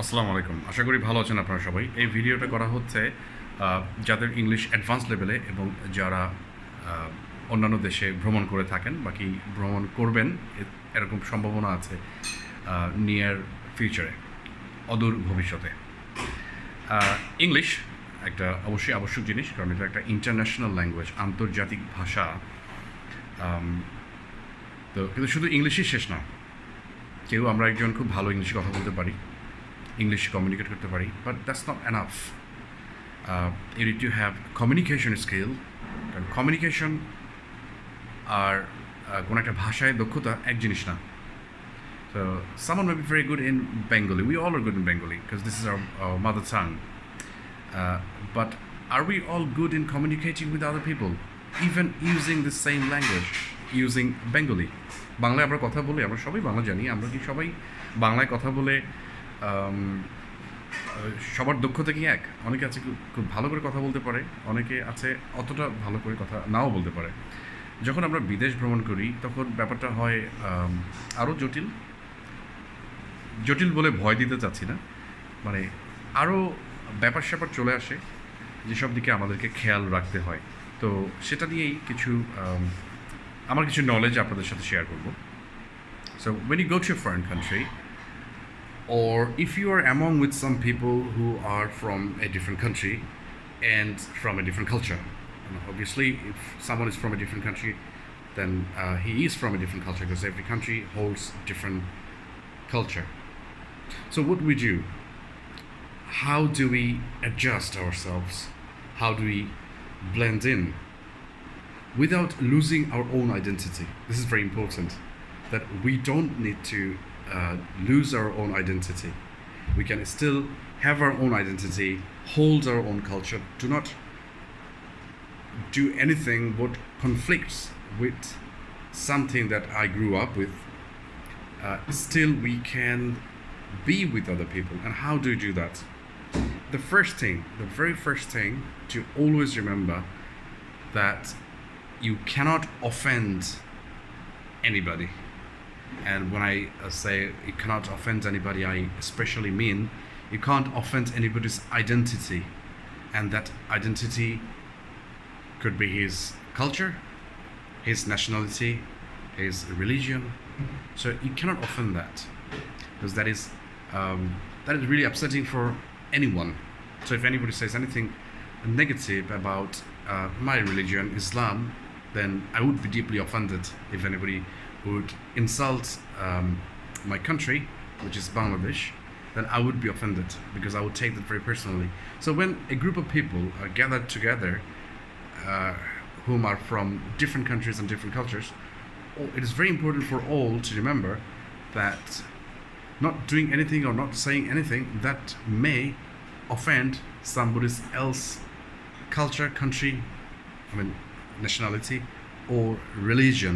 আসসালামু আলাইকুম। আশা করি ভালো আছেন আপনারা সবাই। এই ভিডিওটা করা হচ্ছে যাদের ইংলিশ অ্যাডভান্স লেভেলে এবং যারা অন্যান্য দেশে ভ্রমণ করে থাকেন বা কি ভ্রমণ করবেন এরকম সম্ভাবনা আছে নিয়ার ফিউচারে, অদূর ভবিষ্যতে। ইংলিশ একটা অবশ্যই আবশ্যক জিনিস, কারণ এটা একটা ইন্টারন্যাশনাল ল্যাঙ্গুয়েজ, আন্তর্জাতিক ভাষা। আম, তো কিন্তু শুধু ইংলিশই শেষ না। আমরা একজন খুব ভালো ইংলিশে কথা বলতে পারি, ইংলিশ কমিউনিকেট করতে পারি, but that's not enough. You need to have communication skill, কারণ কমিউনিকেশন আর কোনো একটা ভাষায় দক্ষতা এক জিনিস না। So someone may be very good in Bengali. We all are good in Bengali because this is our mother tongue. But are we all good in communicating with other people, even using the same language, using Bengali? বাংলায় আমরা কথা বলি, আমরা সবাই বাংলা জানি, আমরা কি সবাই বাংলায় কথা বলে সবার দক্ষতা কি এক? অনেকে আছে খুব ভালো করে কথা বলতে পারে, অনেকে আছে অতটা ভালো করে কথা নাও বলতে পারে। যখন আমরা বিদেশ ভ্রমণ করি তখন ব্যাপারটা হয় আরও জটিল। জটিল বলে ভয় দিতে চাচ্ছি না, মানে আরও ব্যাপার স্যাপার চলে আসে যেসব দিকে আমাদেরকে খেয়াল রাখতে হয়। তো সেটা নিয়েই কিছু আমার কিছু নলেজ আপনাদের সাথে শেয়ার করব। So when you go to a foreign country, or if you are among with some people who are from a different country and from a different culture. And obviously, if someone is from a different country, then he is from a different culture because every country holds different culture. So what do we do? How do we adjust ourselves? How do we blend in without losing our own identity? This is very important, that we don't need to lose our own identity. We can still have our own identity, hold our own culture, do not do anything what conflicts with something that I grew up with. Still we can be with other people. And how do you do that? The very first thing to always remember that you cannot offend anybody. And when I say you cannot offend anybody, I especially mean you can't offend anybody's identity. And that identity could be his culture, his nationality, his religion. So you cannot offend that, because that is really upsetting for anyone. So if anybody says anything negative about my religion, Islam, then I would be deeply offended. If anybody would insult my country, which is Bangladesh, then I would be offended, because I would take that very personally. So when a group of people are gathered together, whom are from different countries and different cultures, it is very important for all to remember that not doing anything or not saying anything that may offend somebody else culture, country, nationality, or religion.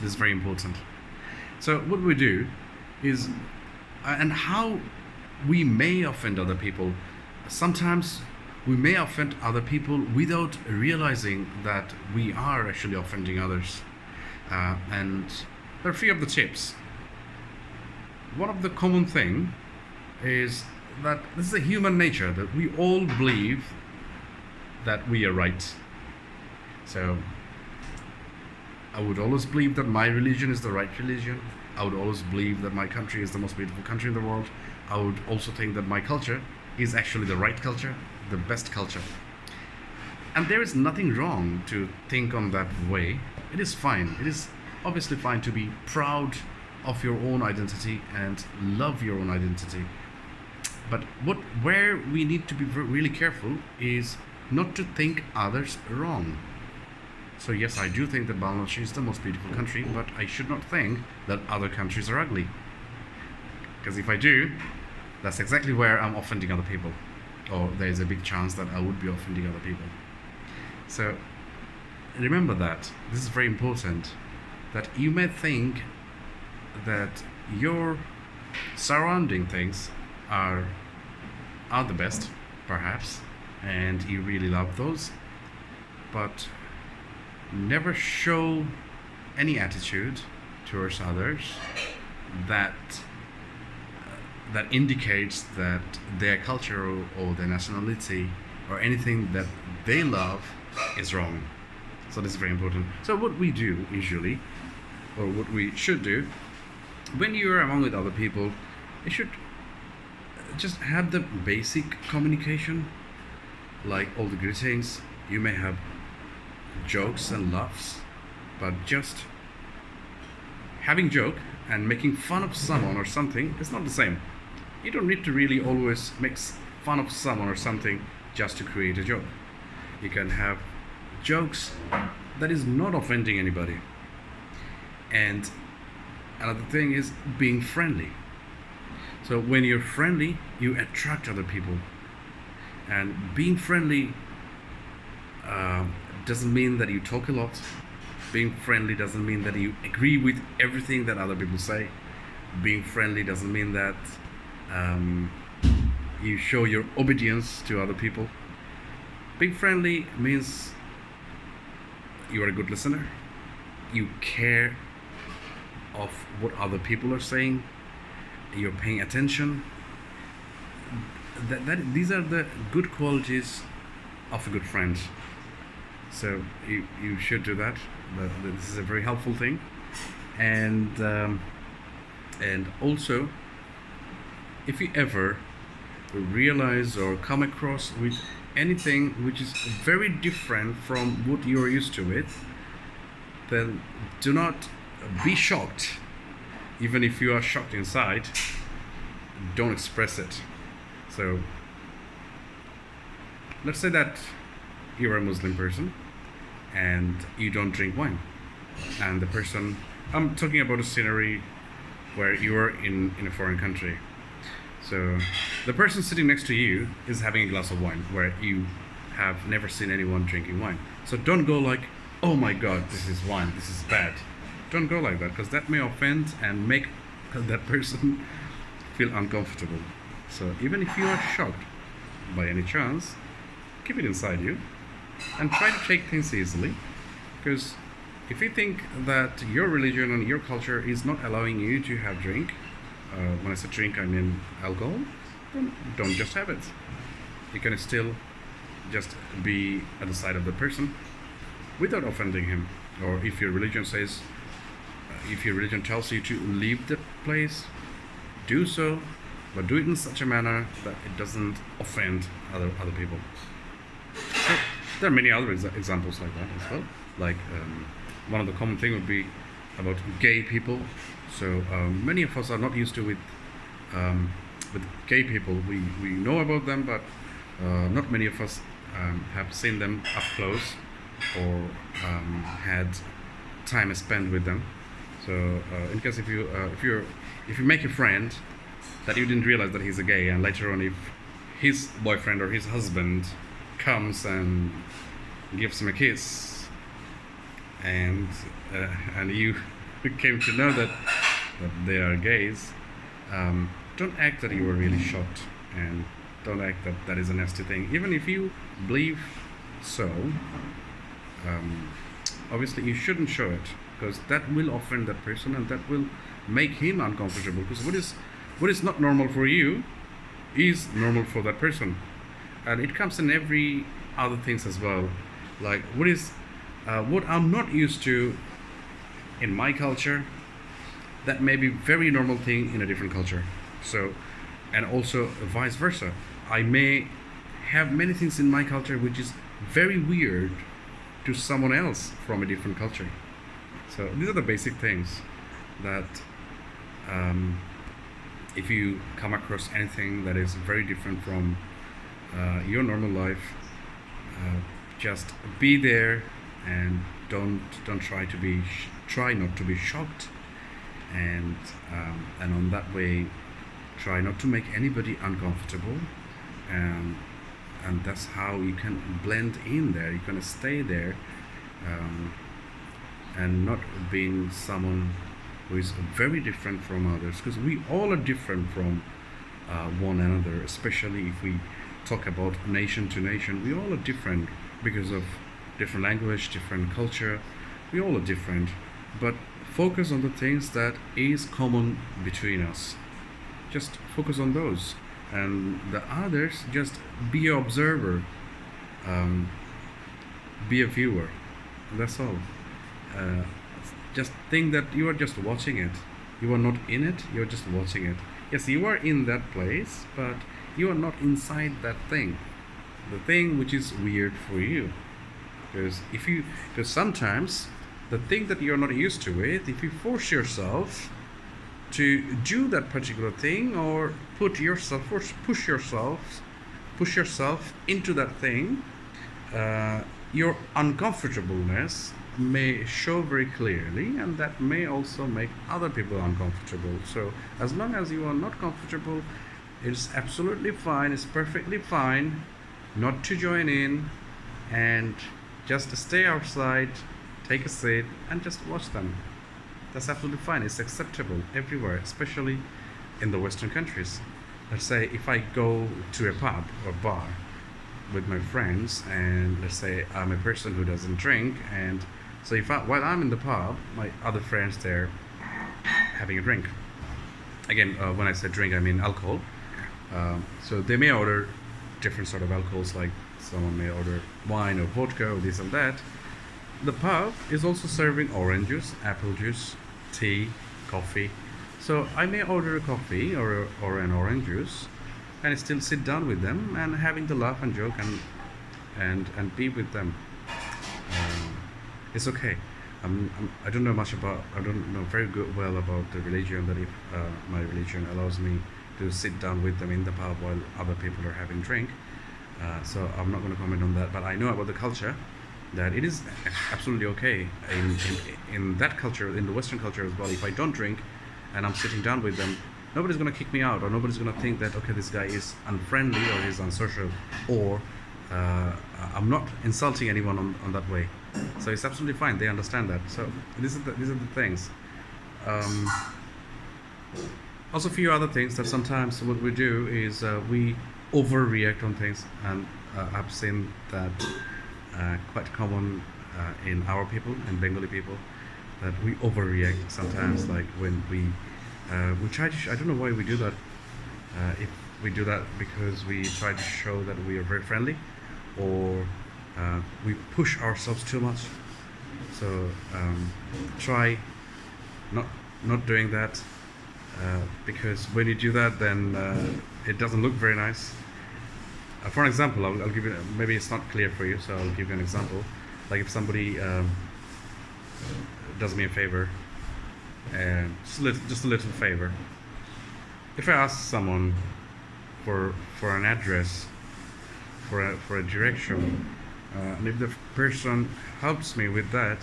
This is very important. So what we do is, and how we may offend other people. Sometimes we may offend other people without realizing that we are actually offending others. And there are a few of the tips. One of the common thing is that this is a human nature, that we all believe that we are right. So I would always believe that my religion is the right religion. I would always believe that my country is the most beautiful country in the world. I would also think that my culture is actually the right culture, the best culture. And there is nothing wrong to think on that way. It is fine. It is obviously fine to be proud of your own identity and love your own identity. But where we need to be really careful is not to think others wrong. So yes, I do think that Bangladesh is the most beautiful country, but I should not think that other countries are ugly. Because if I do, that's exactly where I'm offending other people, or there is a big chance that I would be offending other people. So remember that this is very important, that you may think that your surrounding things are the best, perhaps, and you really love those, but never show any attitude towards others that that indicates that their culture or their nationality or anything that they love is wrong. So this is very important. So what we do usually, or what we should do, when you're among with other people, you should just have the basic communication, like all the greetings. You may have jokes and laughs, but just having joke and making fun of someone or something is not the same. You don't need to really always make fun of someone or something just to create a joke. You can have jokes that is not offending anybody. And another thing is being friendly. So when you're friendly, you attract other people. And being friendly doesn't mean that you talk a lot. Being friendly doesn't mean that you agree with everything that other people say. Being friendly doesn't mean that you show your obedience to other people. Being friendly means you are a good listener. You care of what other people are saying. You're paying attention. These are the good qualities of a good friend. So you should do that. This is a very helpful thing. And also, if you ever realize or come across with anything which is very different from what you're used to with, then do not be shocked. Even if you are shocked inside, don't express it. So let's say that you're a Muslim person and you don't drink wine, and the person, I'm talking about a scenery where you're in a foreign country. So the person sitting next to you is having a glass of wine where you have never seen anyone drinking wine. So don't go like, oh my god, this is wine, this is bad. Don't go like that, because that may offend and make that person feel uncomfortable. So even if you are shocked by any chance, keep it inside you and try to take things easily, because if you think that your religion and your culture is not allowing you to have drink, when I say drink I mean alcohol, then don't just have it. You can still just be at the side of the person without offending him. Or if your religion says, if your religion tells you to leave the place, do so, but do it in such a manner that it doesn't offend other people. So there are many other examples like that as well. Like one of the common thing would be about gay people. So many of us are not used to with gay people. We know about them, but not many of us have seen them up close or had time spent with them. So in case if you make a friend that you didn't realize that he's a gay, and later on if his boyfriend or his husband comes and gives him a kiss, and you came to know that they are gays, don't act that you were really shocked, and don't act that that is a nasty thing. Even if you believe so, obviously you shouldn't show it, because that will offend that person and that will make him uncomfortable, because what is not normal for you is normal for that person. And it comes in every other things as well. Like what I'm not used to in my culture, that may be very normal thing in a different culture. So, and also vice versa. I may have many things in my culture which is very weird to someone else from a different culture. So these are the basic things that if you come across anything that is very different from your normal life, just be there and don't try not to be shocked, and on that way try not to make anybody uncomfortable, and that's how you can blend in there. You can stay there and not being someone who is very different from others, because we all are different from one another, especially if we talk about nation to nation. We all are different because of different language, different culture. We all are different, but focus on the things that is common between us. just focus on those, and the others just be an observer, um, be a viewer. That's all. uh, just think that you are just watching it. You are not in it, you're just watching it. Yes, you are in that place, but you are not inside that thing, the thing which is weird for you. Because sometimes the thing that you're not used to it, if you force yourself to do that particular thing, or push yourself into that thing, your uncomfortableness may show very clearly, and that may also make other people uncomfortable. So as long as you are not comfortable, it's absolutely fine, it's perfectly fine not to join in, and just stay outside, take a seat, and just watch them. That's absolutely fine. It's acceptable everywhere, especially in the Western countries. Let's say if I go to a pub or bar with my friends, and let's say I'm a person who doesn't drink, and so while I'm in the pub, my other friends there having a drink. Again, when I say drink, I mean alcohol. So they may order different sort of alcohols, like someone may order wine or vodka or this and that. The pub is also serving orange juice, apple juice, tea, coffee. So I may order a coffee or an orange juice, and still sit down with them and having the laugh and joke, and be with them. It's okay. I don't know much about. I don't know very well about the religion, that if my religion allows me to sit down with them in the pub while other people are having drink. So I'm not going to comment on that. But I know about the culture, that it is absolutely okay in that culture, in the Western culture as well. If I don't drink and I'm sitting down with them, nobody's going to kick me out, or nobody's going to think that, okay, this guy is unfriendly or he's unsocial, or I'm not insulting anyone on that way. So it's absolutely fine. They understand that. So these are the things. Um, Also, a few other things that sometimes what we do is we overreact on things, and I've seen that quite common in our people and Bengali people, that we overreact sometimes. Like when we try to, I don't know why we do that. If we do that because we try to show that we are very friendly, or we push ourselves too much. So try not doing that. Because when you do that, then it doesn't look very nice. For an example, I'll give you. Maybe it's not clear for you, so I'll give you an example. Like if somebody does me a favor, and just a little favor. If I ask someone for an address, for a direction, and if the person helps me with that,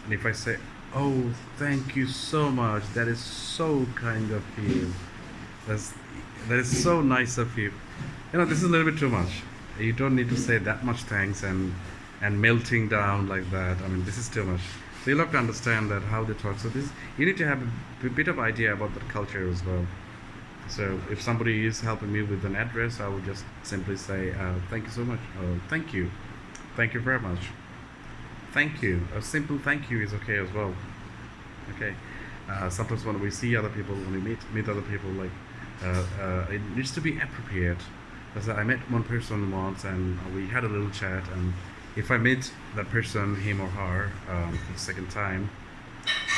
and if I say, "Oh, thank you so much. That is so kind of you. That is so nice of you." This is a little bit too much. You don't need to say that much thanks and melting down like that. I mean, this is too much. So you'll have to understand that how they talk. So you need to have a bit of idea about that culture as well. So if somebody is helping me with an address, I would just simply say, "Thank you so much." "Oh, thank you very much." Thank you. A simple thank you is okay as well. Okay. Sometimes when we see other people, when we meet other people, like it needs to be appropriate. Because I met one person once, and we had a little chat. And if I meet that person, him or her, for the second time,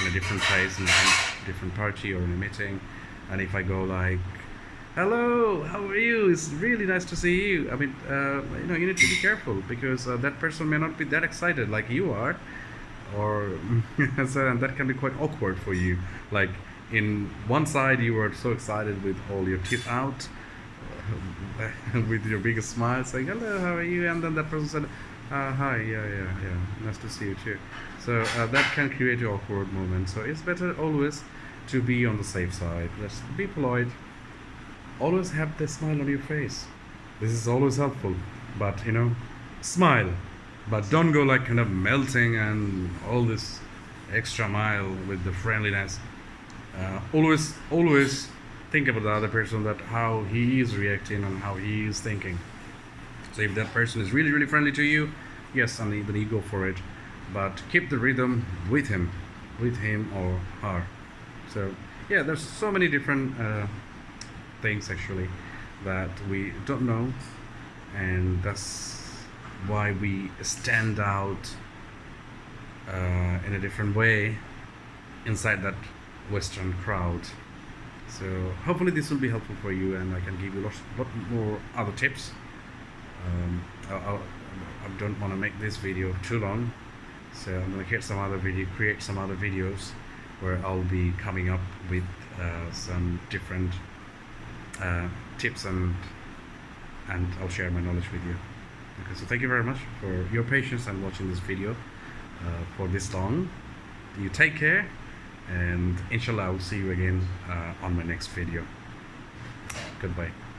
in a different place, in a different party or in a meeting, and if I go like, "Hello, how are you? It's really nice to see you." I mean, you need to be careful, because that person may not be that excited like you are, or so, and that can be quite awkward for you. Like in one side, you were so excited with all your teeth out, with your biggest smile, saying, "Hello, how are you?" And then that person said, "Hi, yeah, nice to see you too." So that can create an awkward moment. So it's better always to be on the safe side. Just be polite. Always have the smile on your face. This is always helpful. But smile. But don't go like kind of melting and all this extra mile with the friendliness. Always think about the other person, that how he is reacting and how he is thinking. So if that person is really, really friendly to you, yes, and then you go for it. But keep the rhythm with him or her. So yeah, there's so many different things actually that we don't know, and that's why we stand out in a different way inside that Western crowd. So hopefully this will be helpful for you, and I can give you lot more other tips. I don't want to make this video too long, so I'm going to create some other videos where I'll be coming up with some different tips, and I'll share my knowledge with you. Okay, so thank you very much for your patience and watching this video for this long. You take care, and inshallah I'll see you again on my next video. Goodbye.